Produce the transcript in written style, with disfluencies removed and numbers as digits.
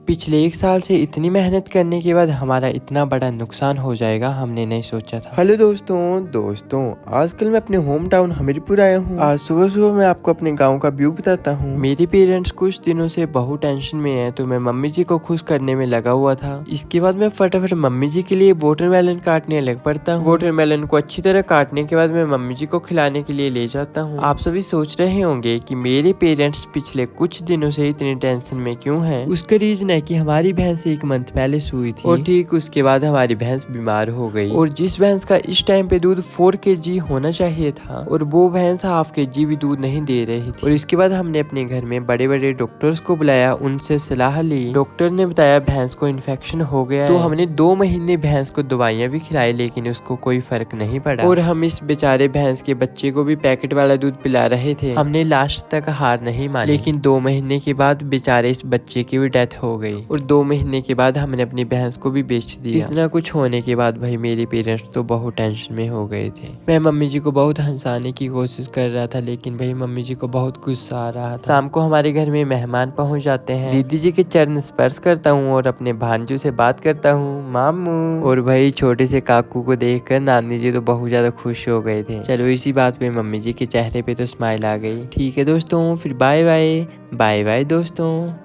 पिछले 1 साल से इतनी मेहनत करने के बाद हमारा इतना बड़ा नुकसान हो जाएगा हमने नहीं सोचा था। हेलो दोस्तों आजकल मैं अपने होम टाउन हमीरपुर आया हूँ। आज सुबह सुबह मैं आपको अपने गांव का व्यू बताता हूँ। मेरे पेरेंट्स कुछ दिनों से बहुत टेंशन में है तो मैं मम्मी जी को खुश करने में लगा हुआ था। इसके बाद मैं फटाफट मम्मी जी के लिए वाटरमेलन काटने लग पड़ता हूँ। वाटरमेलन को अच्छी तरह काटने के बाद मैं मम्मी जी को खिलाने के लिए ले जाता हूँ। आप सभी सोच रहे होंगे कि मेरे पेरेंट्स पिछले कुछ दिनों से इतनी टेंशन में क्यों है। उसका रीजन है कि हमारी भैंस 1 मंथ पहले सूई थी और ठीक उसके बाद हमारी भैंस बीमार हो गई और जिस भैंस का इस टाइम पे दूध 4 kg होना चाहिए था और वो भैंस ½ kg भी दूध नहीं दे रही थी। और इसके बाद हमने अपने घर में बड़े बड़े डॉक्टर्स को बुलाया, उनसे सलाह ली। डॉक्टर ने बताया भैंस को इन्फेक्शन हो गया तो हमने 2 महीने भैंस को दवाइयाँ भी खिलाई लेकिन उसको कोई फर्क नहीं पड़ा और हम इस बेचारे भैंस के बच्चे को भी पैकेट वाला दूध पिला रहे थे। हमने लास्ट तक हार नहीं मानी लेकिन 2 महीने के बाद बेचारे इस बच्चे की भी डेथ हो गई और 2 महीने के बाद हमने अपनी भैंस को भी बेच दिया। इतना कुछ होने के बाद भाई मेरे पेरेंट्स तो बहुत टेंशन में हो गए थे। मैं मम्मी जी को बहुत हंसाने की कोशिश कर रहा था लेकिन भाई मम्मी जी को बहुत गुस्सा आ रहा था। शाम को हमारे घर में मेहमान पहुंच जाते हैं। दीदी जी के चरण स्पर्श करता हूँ और अपने भांजू से बात करता हूँ, मामू। और भाई छोटे से काकू को देखकर नानी जी तो बहुत ज्यादा खुश हो गए थे। चलो इसी बात पे मम्मी जी के चेहरे पे तो स्माइल आ गई। ठीक है दोस्तों, फिर बाय बाय दोस्तों।